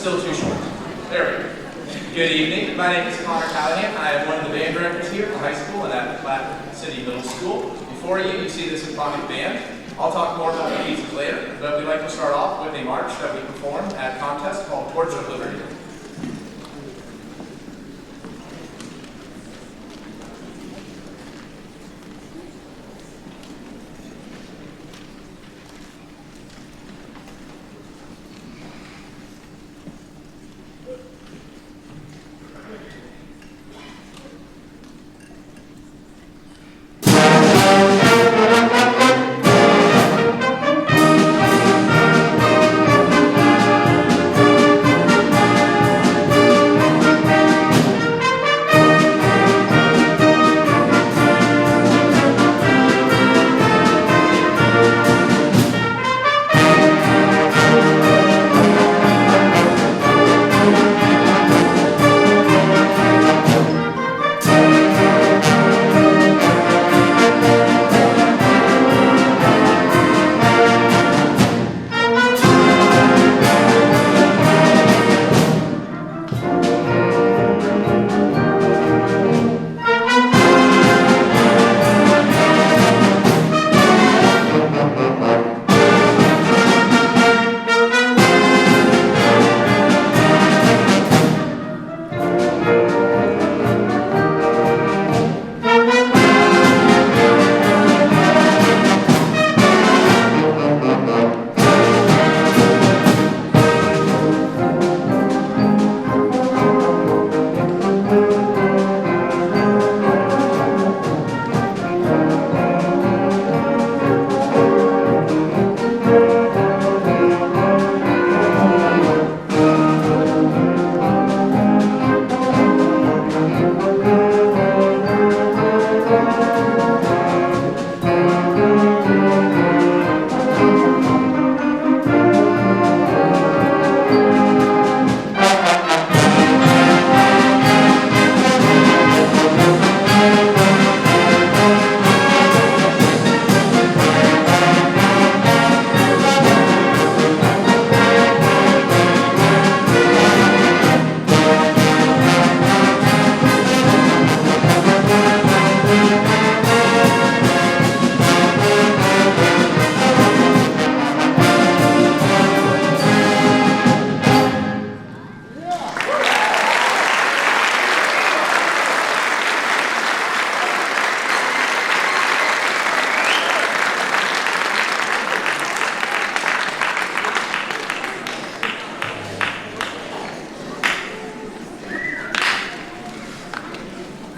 still too short. There we go. Good evening. My name is Connor Callahan. I am one of the band directors here at the high school and at Platte City Middle School. Before you see the Symphonic band. I'll talk more about the pieces later, but we'd like to start off with a march that we performed at a contest called Torch of Liberty.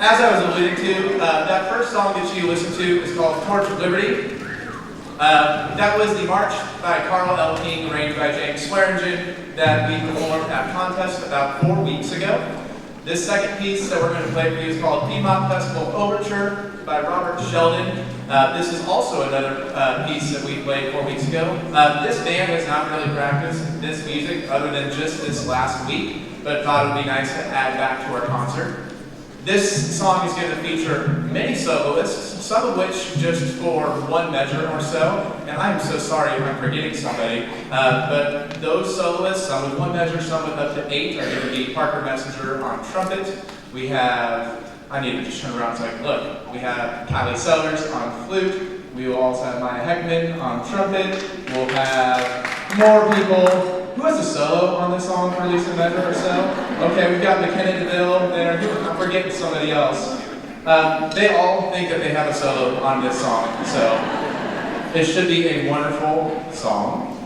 As I was alluding to, that first song that you listened to is called Torch of Liberty. That was the march by Carl L. King, arranged by James Swearingen, that we performed at a contest about 4 weeks ago. This second piece that we're going to play for you is called Piedmont Festival Overture by Robert Sheldon. This is also another piece that we played 4 weeks ago. This band has not really practiced this music other than just this last week, but thought it would be nice to add back to our concert. This song is going to feature many soloists, some of which just for one measure or so, and I'm so sorry if I'm forgetting somebody, but those soloists, some with one measure, some with up to 8, are going to be Parker Messenger on trumpet. We have, I need to just turn around so I can look, we have Kylie Sellers on flute. We will also have Maya Heckman on trumpet. We'll have more people. Who has a solo on this song for at least a measure or so? Okay, we've got McKenna DeVille there. I'm forgetting somebody else. They all think that they have a solo on this song, so it should be a wonderful song.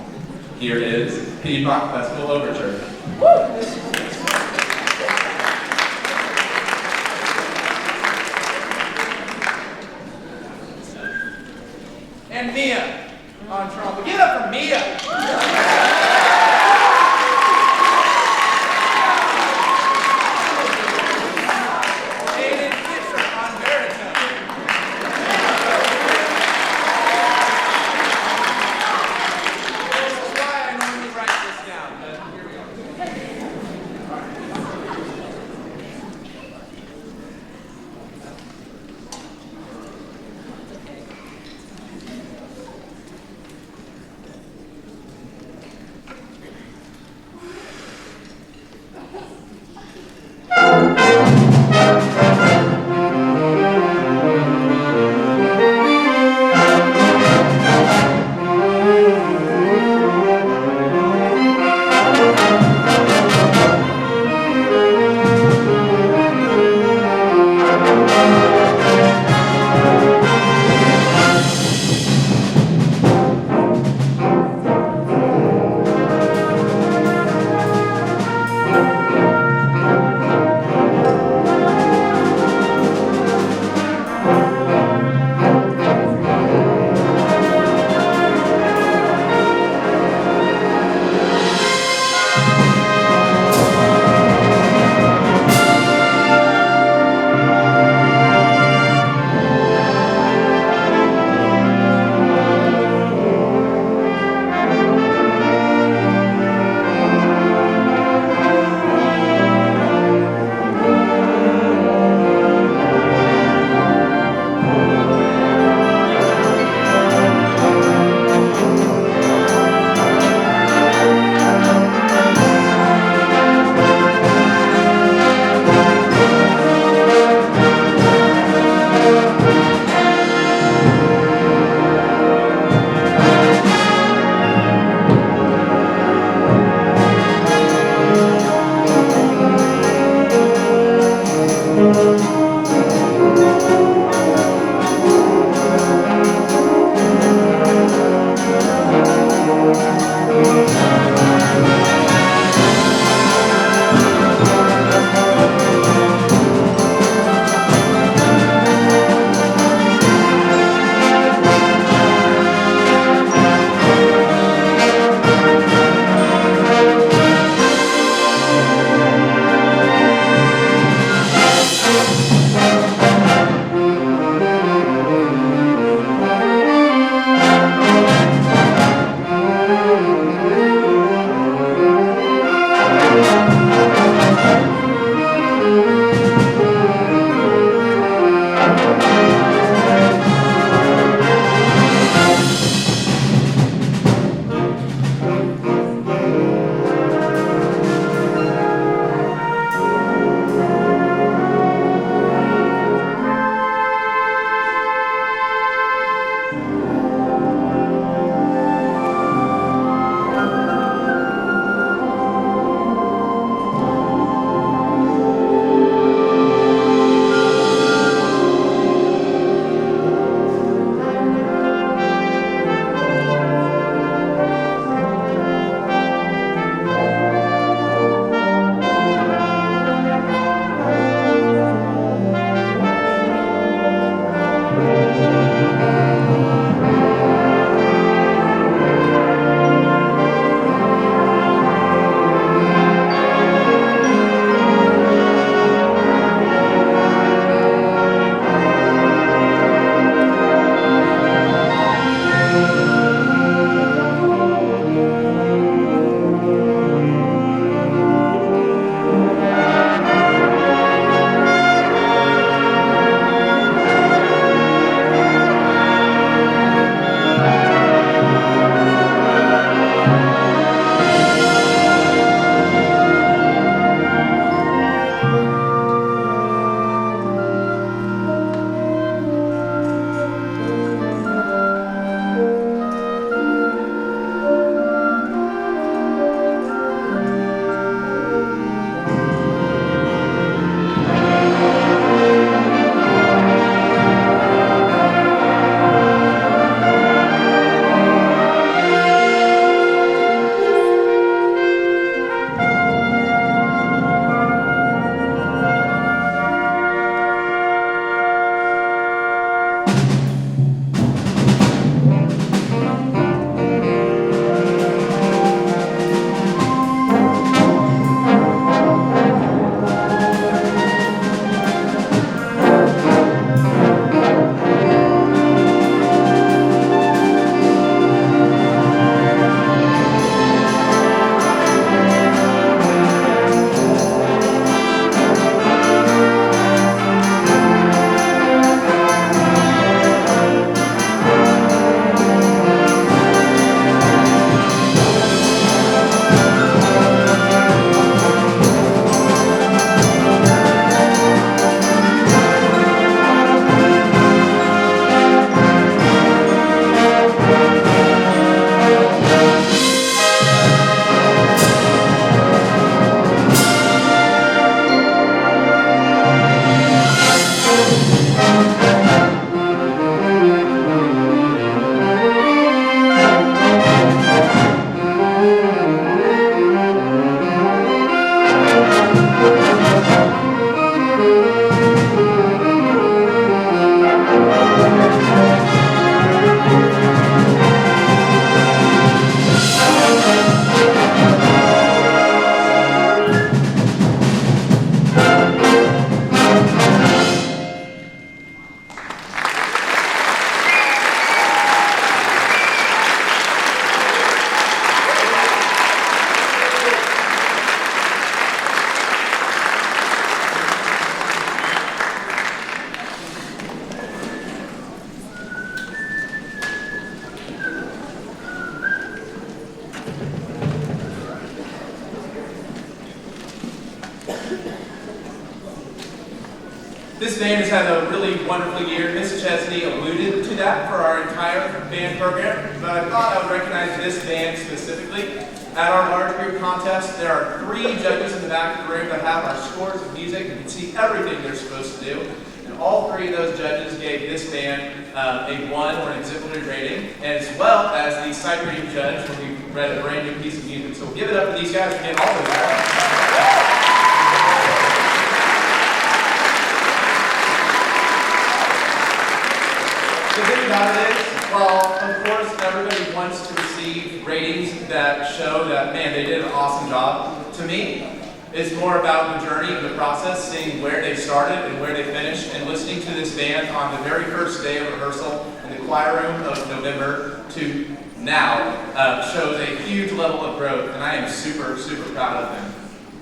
Here is Piedmont Festival Overture. Woo! And Mia on trumpet. Give it up for Mia! band has had a really wonderful year. Mrs. Chesney alluded to that for our entire band program, but I thought I would recognize this band specifically. At our large group contest, there are 3 judges in the back of the room that have our scores of music and can see everything they're supposed to do. And all 3 of those judges gave this band a 1 or an exemplary rating, as well as the sight reading judge when we read a brand new piece of music. So we'll give it up to these guys for getting all those right. The thing about it is, well, of course, everybody wants to receive ratings that show that, man, they did an awesome job. To me, it's more about the journey and the process, seeing where they started and where they finished, and listening to this band on the very first day of rehearsal in the choir room of November to now shows a huge level of growth, and I am super, super proud of them.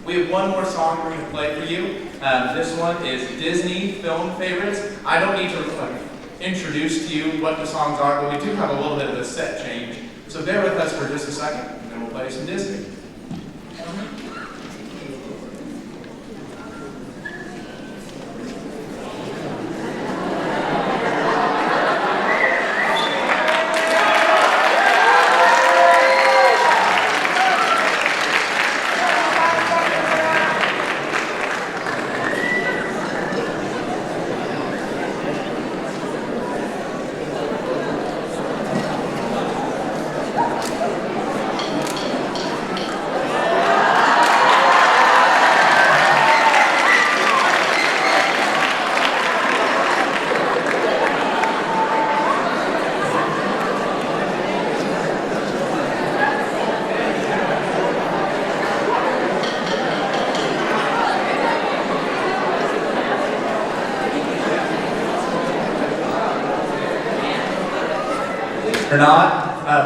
We have one more song we're going to play for you. This one is Disney film favorites. I don't need to introduce to you what the songs are, but we do have a little bit of a set change. So bear with us for just a second, and then we'll play some Disney.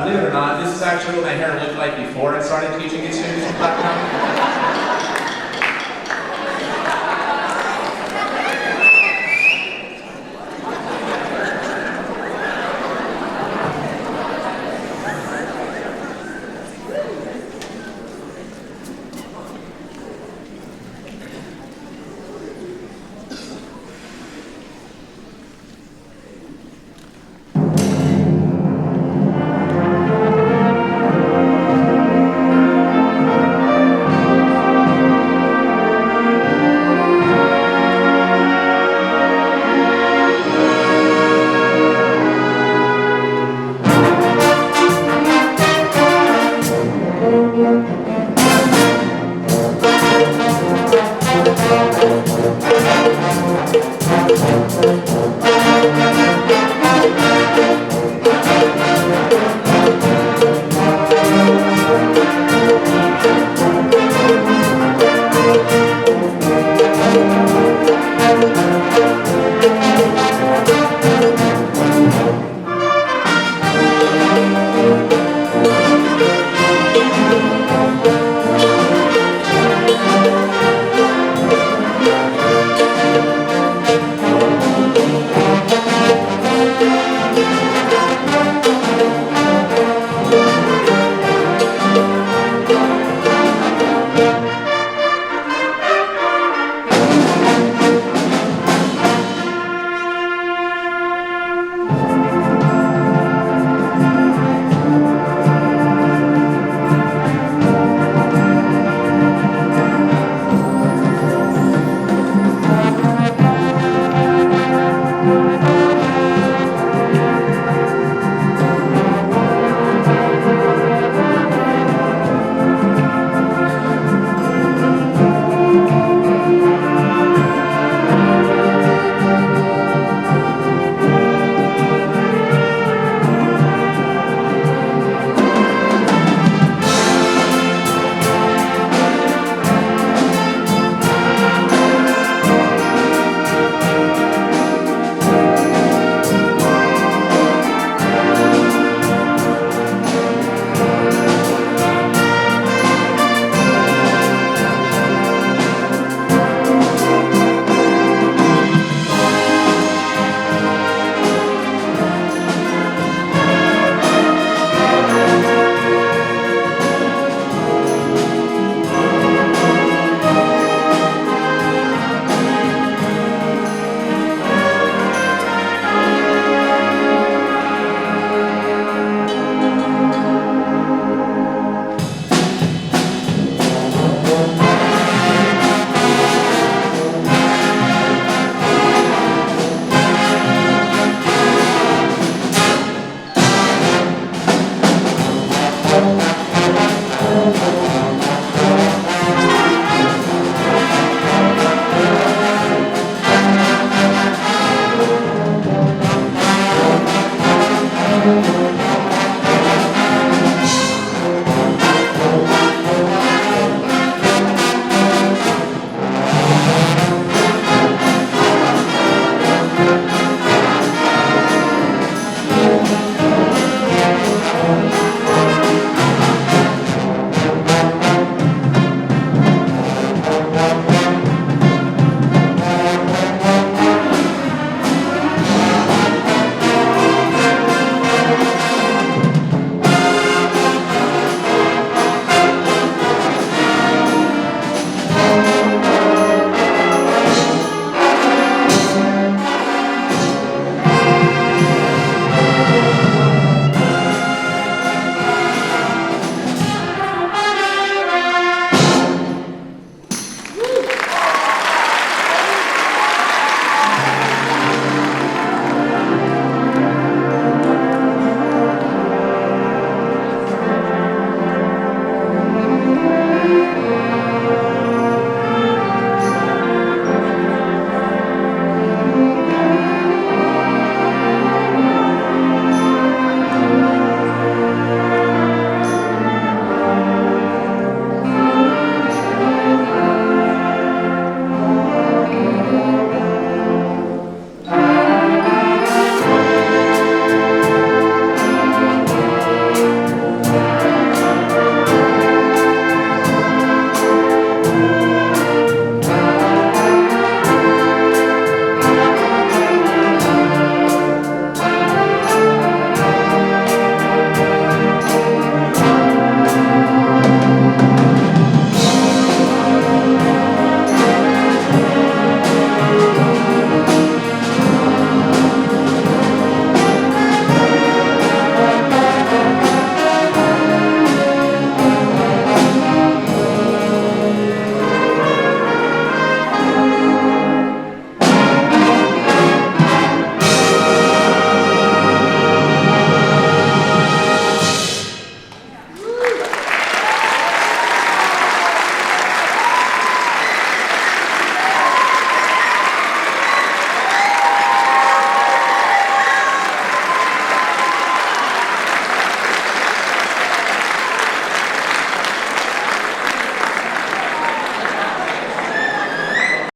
Believe it or not, this is actually what my hair looked like before I started teaching these students in Platinum. Thank